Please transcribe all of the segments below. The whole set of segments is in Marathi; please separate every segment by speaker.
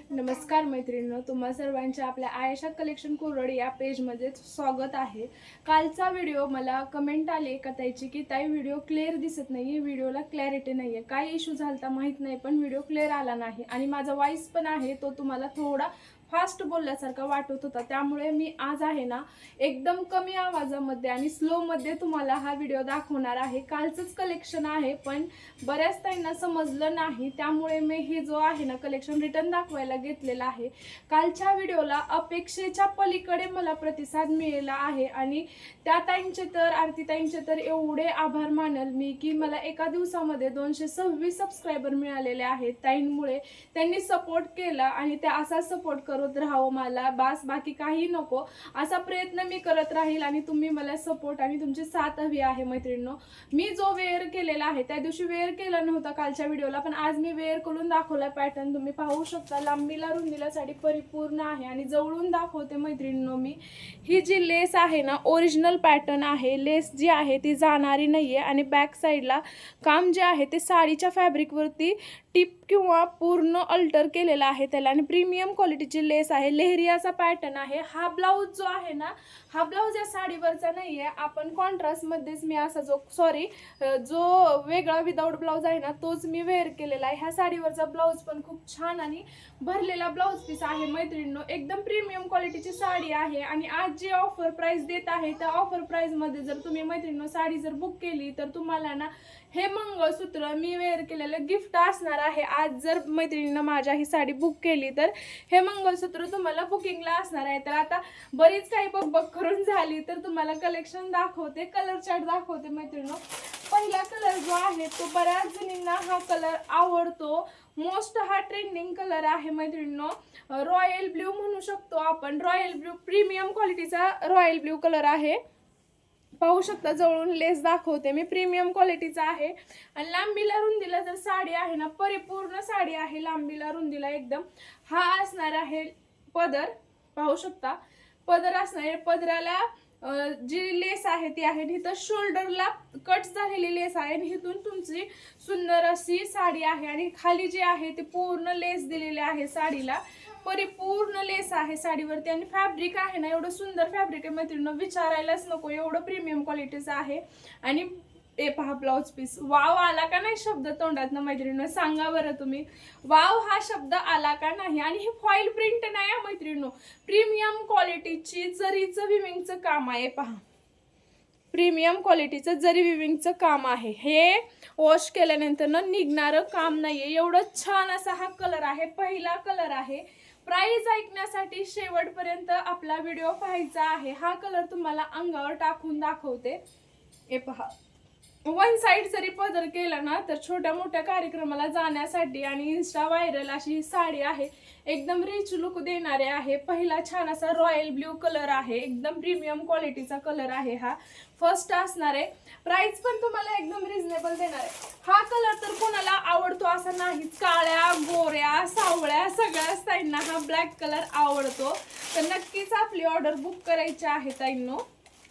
Speaker 1: नमस्कार मैत्रिणींनो, तुम्हा सर्वांच्या आपल्या आयशा कलेक्शन कोरड या पेजमध्ये स्वागत आहे। कालचा व्हिडिओ मला कमेंट आली एका ताईची की ताई व्हिडिओ क्लिअर दिसत नाहीये, व्हिडिओला क्लॅरिटी नाहीये, काय इश्यू झालता माहित नाही, पण व्हिडिओ क्लिअर आला नाही आणि माझा वॉइस पण आहे तो तुम्हाला थोडा फास्ट बोलल्यासारखा वाटत होता। त्यामुळे मी आज आहे ना एकदम कमी आवाजामध्ये आणि स्लो मध्ये तुम्हाला हा व्हिडिओ दाखवणार आहे। कालचंच कलेक्शन आहे पण बऱ्याच ताईंना समजलं नाही, त्यामुळे मी हे जो आहे ना कलेक्शन रिटर्न दाखवायला घेतलेला आहे। कालच्या व्हिडिओला अपेक्षेच्या पलीकडे मला प्रतिसाद मिळाला आहे आणि त्या ताईंचे तर आरती ताईंचे तर एवढे आभार मानल मी की मला एका दिवसामध्ये 226 सबस्क्रायबर मिळालेले आहेत। ताईंमुळे त्यांनी सपोर्ट केला आणि त्या असा सपोर्ट करत राहावं मला, बस बाकी काही नको, असा प्रयत्न मी करत राहील आणि तुम्ही मला सपोर्ट आणि तुमची साथ हवी आहे। मैत्रिणींनो, मी जो वेअर केलेला आहे त्या दिवशी वेअर केला नव्हता कालच्या व्हिडिओला, पण आज मी वेअर करून दाखवला पॅटर्न तुम्ही पाहू शकता। लांबीला रुंदीला साडी परिपूर्ण आहे आणि जवळून दाखवते मैत्रिणींनो। मी ही जी लेस आहे ना ओरिजिनल पॅटर्न आहे, लेस जी आहे ती जाणारी नाहीये आणि बॅक साईडला काम जे आहे ते साडीच्या फॅब्रिक वरती टिप किंवा पूर्ण अल्टर केलेला आहे त्याला आणि प्रीमियम क्वालिटीची लेस आहे, लेहरिया असा पॅटर्न आहे। हा ब्लाउज जो आहे ना, हा ब्लाउज या साडीवरचा नाहीये, आपण कॉन्ट्रास्ट मध्येच मी असा जो वेगळा विदाउट ब्लाउज आहे ना तोच मी वेअर केलेला आहे। ह्या साडीवरचा ब्लाउज पण खूप छान आणि भरलेला ब्लाउज पीस आहे मैत्रिणींनो, एकदम प्रीमियम क्वालिटीची साडी आहे। आणि आज जी ऑफर प्राइस देत आहे त्या ऑफर प्राइस मध्ये जर तुम्ही मैत्रिणींनो साडी जर बुक केली तर तुम्हाला ना हे मंगळसूत्र मी वेअर केलेलं गिफ्ट असणार आहे। आज जर मैत्रिणींना माझ्या ही साडी बुक केली तर हे मंगळसूत्र तुम्हाला बुकिंगला असणार आहे। तर आता बरीच काही बकबक करून झाली तर तुम्हाला कलेक्शन दाखवते, कलर चार्ट दाखवते मैत्रिणींनो। पहिला कलर जो आहे तो बऱ्याच जणींना हा कलर आवडतो, मोस्ट हा ट्रेंडिंग कलर आहे मैत्रिणींनो। रॉयल ब्ल्यू म्हणू शकतो आपण, रॉयल ब्ल्यू प्रीमियम क्वालिटीचा रॉयल ब्ल्यू कलर आहे, पाहू शकता। जवळून लेस दाखवते मी, प्रीमियम क्वालिटीचा आहे आणि लांबीला रुंदीला जर साडी आहे ना परिपूर्ण साडी आहे, लांबीला रुंदीला एकदम। हा असणार आहे पदर, पाहू शकता पदर असणार आहे। पदराला जी लेस आहे ती आहे, इथं शोल्डरला कट झालेली लेस आहे आणि इथून तुमची सुंदर अशी साडी आहे आणि खाली जी आहे ती पूर्ण लेस दिलेली आहे, साडीला परिपूर्ण लेस आहे साडीवरती आणि फॅब्रिक आहे ना एवढं सुंदर फॅब्रिक आहे मैत्रिणींनो, विचारायलाच नको, एवढं प्रीमियम क्वालिटीचं आहे। आणि ए पहा ब्लाउज पीस, वाव आला का नाही शब्द तोंडात ना मैत्रिणींनो, सांगा बरं तुम्ही, वाव हा शब्द आला का नाही। आणि ही फॉईल प्रिंट नाही आहे मैत्रिणींनो, प्रीमियम क्वालिटीची जरीचं विविंगचं काम आहे, पहा प्रीमियम क्वालिटीचं जरी विविंगचं काम आहे, हे वॉश केल्यानंतर ना निघणारं काम नाहीये। एवढं छान असा हा कलर आहे, पहिला कलर आहे। प्राइस ऐकण्यासाठी शेवटपर्यंत आपला व्हिडिओ पाहायचा आहे। हा कलर तुम्हाला अंगावर टाकून दाखवते, हे पहा। वन साइड जरी पदर केला ना तर छोट्या मोठ्या कार्यक्रमाला जाण्यासाठी आणि इन्स्टा व्हायरल अशी ही साडी आहे, एकदम रिच लुक देणारे आहे। पहिला छान असा रॉयल ब्ल्यू कलर आहे, एकदम प्रीमियम क्वालिटीचा कलर आहे, हा फर्स्ट असणार आहे। प्राइस पण तुम्हाला एकदम रिझनेबल देणार आहे। हा कलर तर कोणाला आवडतो असा नाही, काळ्या गोऱ्या सावळ्या सगळ्याच ताईंना हा ब्लॅक कलर आवडतो, तर नक्कीच आपली ऑर्डर बुक करायची आहे ताईंनो।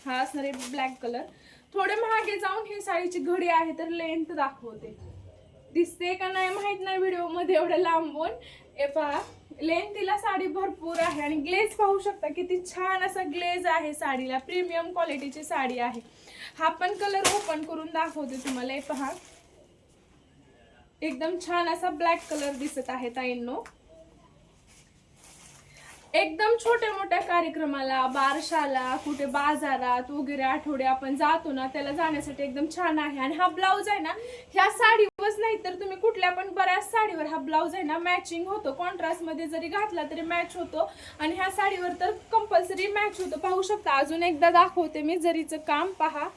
Speaker 1: हा असणार आहे ब्लॅक कलर। थोडे मागे जाऊन ही साडीची घडी आहे तर लेंथ दाखवते, दिसते का नाही माहित नाही व्हिडिओ मध्ये एवढं लांबून, हे पहा लेंथीला साडी भरपूर आहे आणि ग्लेज पाहू शकता किती छान असा ग्लेज आहे साडीला, प्रीमियम क्वालिटीची साडी आहे। हा पण कलर ओपन करून दाखवते तुम्हाला, हे पहा एकदम छान असा ब्लॅक कलर दिसत आहे ताईंनो। एकदम छोट्या मोठ्या कार्यक्रमाला, बारशाला, कुठे बाजारात वगैरे आठवडे आपण जातो ना त्याला जाण्यासाठी एकदम छान आहे। आणि हा ब्लाउज आहे ना ह्या साडीवरच नाही तर तुम्ही कुठल्या पण बऱ्याच साडीवर हा ब्लाउज आहे ना मॅचिंग होतो, कॉन्ट्रास्ट मध्ये जरी घातला तरी मॅच होतो आणि ह्या साडीवर तर कंपल्सरी मॅच होतो, पाहू शकता। अजून एकदा दाखवते मी, जरीचं काम पहा,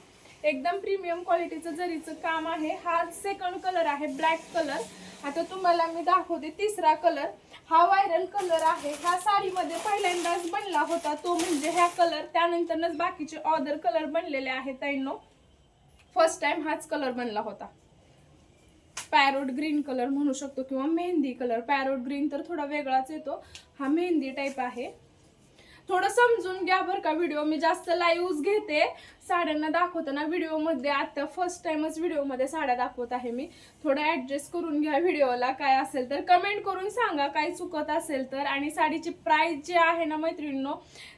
Speaker 1: एकदम प्रीमियम क्वालिटीचं जरीचं काम आहे। हा सेकंड कलर आहे ब्लॅक कलर। आता तुम्हाला मी दाखवते तिसरा कलर, हा व्हायरल कलर आहे, ह्या साडीमध्ये पहिल्यांदाच बनला होता तो म्हणजे ह्या कलर, त्यानंतरच बाकीचे अदर कलर बनलेले आहेत ताईंनो, फर्स्ट टाइम हाच कलर बनला होता। पॅरोट ग्रीन कलर म्हणू शकतो किंवा मेहंदी कलर, पॅरोट ग्रीन तर थोडा वेगळाच येतो, हा मेहंदी टाइप आहे। थोडं समजून घ्या बरं का. व्हिडिओ मी जास्त लाईव्ह घेते साड्यांना दाखवताना व्हिडिओमध्ये. आता फर्स्ट टाइमच व्हिडिओमध्ये साड्या दाखवत आहे मी. थोडं ऍडजस्ट करून घ्या व्हिडिओला. काय असेल तर कमेंट करून सांगा काय चुकत असेल तर. आणि साडीची प्राइस जी आहे ना मैत्रिणींनो,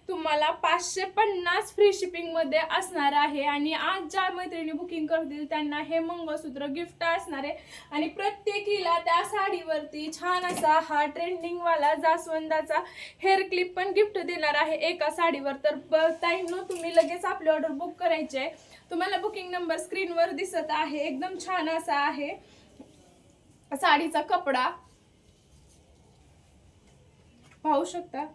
Speaker 1: तुम्हाला 550 फ्री शिपिंग मध्ये असणार आहे. आणि आज ज्या मैत्रिणी बुकिंग करतील त्यांना हे मंगळसूत्र गिफ्ट असणार आहे. आणि प्रत्येकीला त्या साडीवरती छान असा हा ट्रेंडिंग वाला जास्वंदाचा हेअर क्लिप पण गिफ्ट देणार आहे एका साडीवर. तर ताईंनो, तुम्ही लगेच आपली ऑर्डर बुक करायची आहे. तुम्हाला बुकिंग नंबर स्क्रीनवर दिसत आहे. एकदम छान असा आहे साडीचा कपडा, पाहू शकता.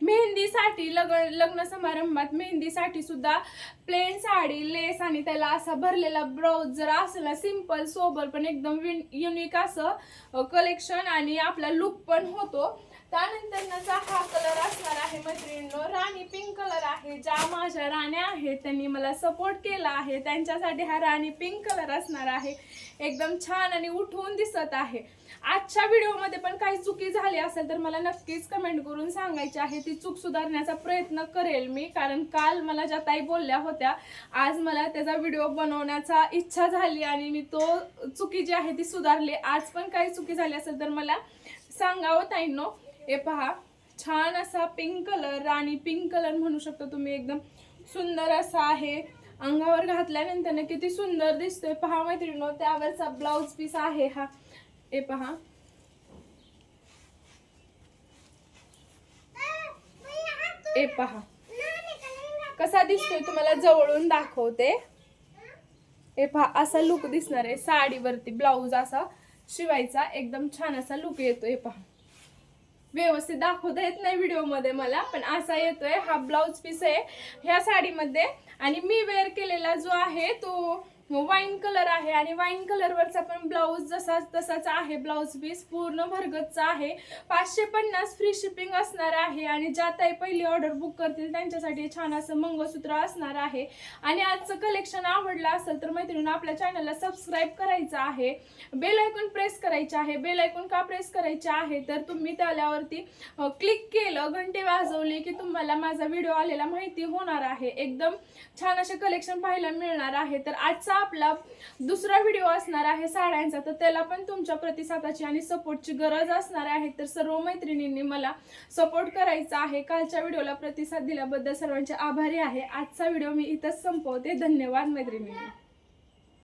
Speaker 1: मेहंदीसाठी लग्न समारंभात मेहंदीसाठी सुद्धा प्लेन साडी, लेस आणि त्याला असा भरलेला ब्लाउज जर असेल ना, सिंपल सोबर पण एकदम युनिक असं कलेक्शन आणि आपला लुक पण होतो. त्यानंतर हा कलर असणार आहे मैत्रिणींनो, राणी पिंक कलर आहे. ज्या माझ्या राण्या आहेत त्यांनी मला सपोर्ट केला आहे त्यांच्यासाठी हा राणी पिंक कलर असणार आहे. एकदम छान आणि उठून दिसत आहे. आजच्या व्हिडिओमध्ये पण काही चुकी झाली असेल तर मला नक्कीच कमेंट करून सांगायची आहे. ती चूक सुधारण्याचा प्रयत्न करेल मी, कारण काल मला ज्या ताई बोलल्या होत्या, आज मला त्याचा व्हिडिओ बनवण्याचा इच्छा झाली आणि मी तो चुकी जी आहे ती सुधारली. आज पण काही चुकी झाली असेल तर मला सांगावं ताईंनो. हे पहा, छान असा पिंक कलर, राणी पिंक कलर म्हणू शकता तुम्ही. एकदम सुंदर असा आहे. अंगावर घातल्यानंतर किती सुंदर दिसतोय पहा मैत्रिणींनो. त्यावरचा ब्लाउज पीस आहे हा. हे पहा, हे पहा कसा दिसतोय, तुम्हाला जवळून दाखवते. हे पहा, असा लुक दिसणार आहे साडीवरती. ब्लाउज असा शिवायचा, एकदम छान असा लुक येतोय. हे पहा, व्यवस्थित दाखवता येत नाही व्हिडिओ मध्ये मला, पण असा येतोय. हा ब्लाउज पीस आहे ह्या साडीमध्ये. आणि मी वेअर केलेला जो आहे तो वाईन कलर आहे. आणि वाईन कलर वरचा पण ब्लाउज जसा तसाच आहे. ब्लाउज पीस पूर्ण भरगतचा आहे. 550 फ्री शिपिंग असणार आहे. आणि ज्या ताई पहिली ऑर्डर बुक करतील त्यांच्यासाठी छान असं मंगळसूत्र असणार आहे. आणि आजचं कलेक्शन आवडलं असेल तर मैत्रिणींनो, आपल्या चॅनलला सबस्क्राईब करायचं आहे. बेल आयकॉन प्रेस करायचे आहे. बेल आयकॉन का प्रेस करायचे आहे तर तुम्ही त्यावरती क्लिक केलं, घंटी वाजवली की तुम्हाला माझा व्हिडिओ आलेला माहिती होणार आहे. एकदम छान असे कलेक्शन पाहायला मिळणार आहे. तर आजचा आपला दुसरा व्हिडिओ असणार आहे साड्यांचा, तर त्याला पण तुमच्या प्रतिसादाची आणि सपोर्टची गरज असणार आहे. तर सर्व मैत्रिणींनी मला सपोर्ट करायचा आहे. कालच्या व्हिडिओला प्रतिसाद दिल्याबद्दल सर्वांचे आभारी आहे. आजचा व्हिडिओ मी इथंच संपवते. धन्यवाद मैत्रिणींनी.